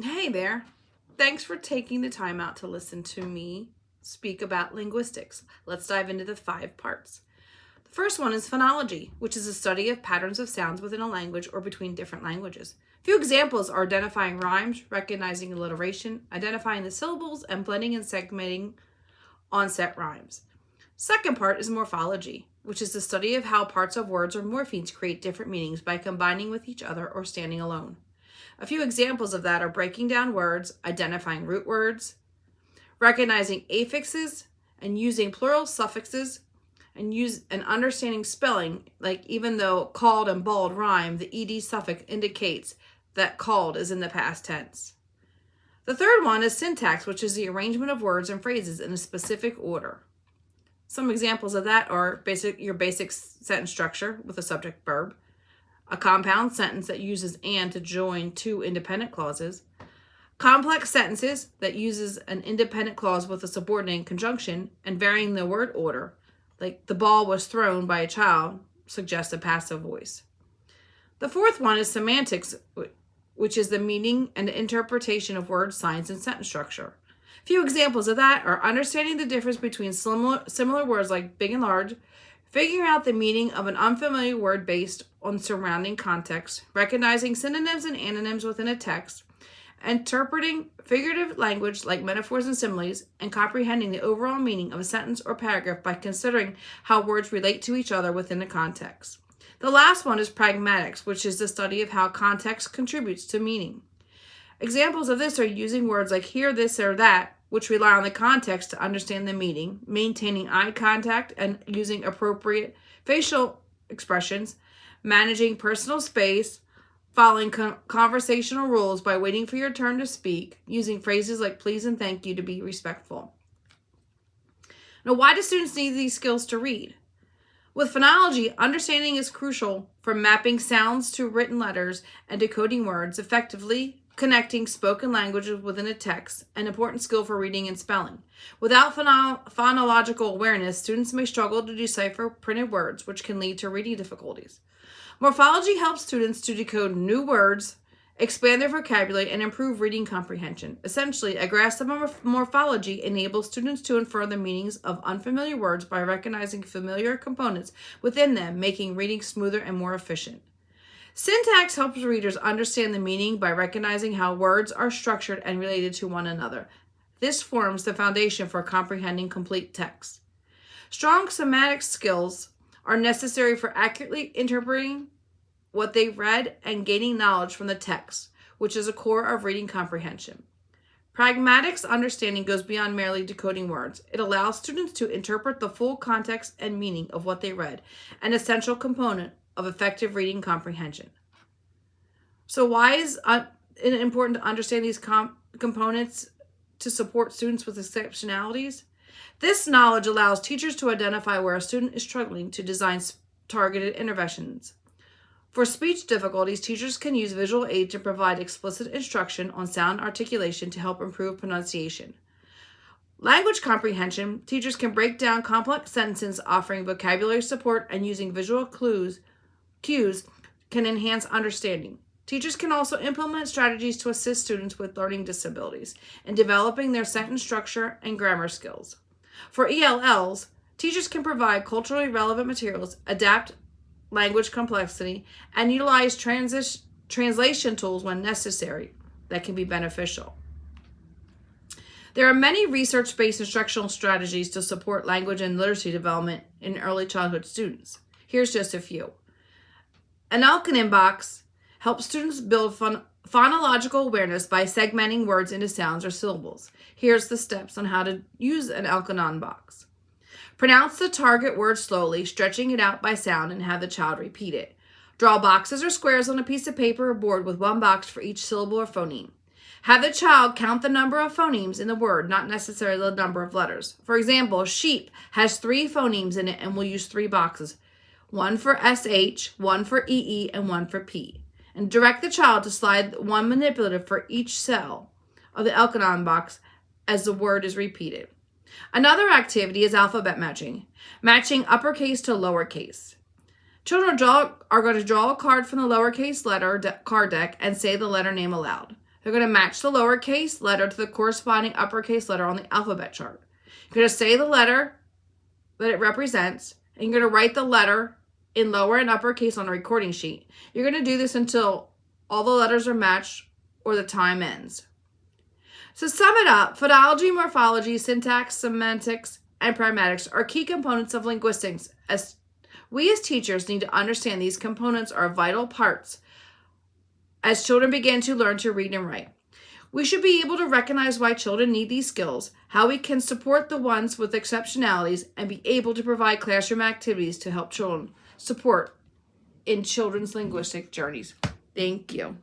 Hey there. Thanks for taking the time out to listen to me speak about linguistics. Let's dive into the 5 parts. The first one is phonology, which is a study of patterns of sounds within a language or between different languages. A few examples are identifying rhymes, recognizing alliteration, identifying the syllables, and blending and segmenting onset rhymes. Second part is morphology, which is the study of how parts of words or morphemes create different meanings by combining with each other or standing alone. A few examples of that are breaking down words, identifying root words, recognizing affixes, and using plural suffixes, and understanding spelling, like even though called and bald rhyme, the ed suffix indicates that called is in the past tense. The third one is syntax, which is the arrangement of words and phrases in a specific order. Some examples of that are your basic sentence structure with a subject verb, a compound sentence that uses and to join 2 independent clauses, complex sentences that uses an independent clause with a subordinate conjunction and varying the word order, like the ball was thrown by a child, suggests a passive voice. The fourth one is semantics, which is the meaning and interpretation of words, signs, and sentence structure. A few examples of that are understanding the difference between similar words like big and large, figuring out the meaning of an unfamiliar word based on surrounding context, recognizing synonyms and antonyms within a text, interpreting figurative language like metaphors and similes, and comprehending the overall meaning of a sentence or paragraph by considering how words relate to each other within a context. The last one is pragmatics, which is the study of how context contributes to meaning. Examples of this are using words like here, this, or that, which rely on the context to understand the meaning, maintaining eye contact and using appropriate facial expressions, managing personal space, following conversational rules by waiting for your turn to speak, using phrases like please and thank you to be respectful. Now, why do students need these skills to read? With phonology, understanding is crucial for mapping sounds to written letters and decoding words effectively, connecting spoken languages within a text, an important skill for reading and spelling. Without phonological awareness, students may struggle to decipher printed words, which can lead to reading difficulties. Morphology helps students to decode new words, expand their vocabulary, and improve reading comprehension. Essentially, a grasp of morphology enables students to infer the meanings of unfamiliar words by recognizing familiar components within them, making reading smoother and more efficient. Syntax helps readers understand the meaning by recognizing how words are structured and related to one another. This forms the foundation for comprehending complete text. Strong semantic skills are necessary for accurately interpreting what they read and gaining knowledge from the text, which is a core of reading comprehension. Pragmatics understanding goes beyond merely decoding words. It allows students to interpret the full context and meaning of what they read, an essential component of effective reading comprehension. So why is it important to understand these components to support students with exceptionalities? This knowledge allows teachers to identify where a student is struggling to design targeted interventions. For speech difficulties, teachers can use visual aids to provide explicit instruction on sound articulation to help improve pronunciation. Language comprehension, teachers can break down complex sentences, offering vocabulary support and using visual cues can enhance understanding. Teachers can also implement strategies to assist students with learning disabilities in developing their sentence structure and grammar skills. For ELLs, teachers can provide culturally relevant materials, adapt language complexity, and utilize translation tools when necessary that can be beneficial. There are many research-based instructional strategies to support language and literacy development in early childhood students. Here's just a few. An Elkanon box helps students build phonological awareness by segmenting words into sounds or syllables. Here's the steps on how to use an Elkanon box. Pronounce the target word slowly, stretching it out by sound, and have the child repeat it. Draw boxes or squares on a piece of paper or board with one box for each syllable or phoneme. Have the child count the number of phonemes in the word, not necessarily the number of letters. For example, sheep has 3 phonemes in it and will use 3 boxes. 1 for SH, 1 for EE, and 1 for P. And direct the child to slide one manipulative for each cell of the Elkanon box as the word is repeated. Another activity is alphabet matching, matching uppercase to lowercase. Children are going to draw a card from the lowercase letter card deck and say the letter name aloud. They're going to match the lowercase letter to the corresponding uppercase letter on the alphabet chart. You're going to say the letter that it represents, and you're going to write the letter in lower and uppercase on a recording sheet. You're going to do this until all the letters are matched or the time ends. So sum it up, phonology, morphology, syntax, semantics, and pragmatics are key components of linguistics. We as teachers need to understand these components are vital parts as children begin to learn to read and write. We should be able to recognize why children need these skills, how we can support the ones with exceptionalities, and be able to provide classroom activities to help children support in children's linguistic journeys. Thank you.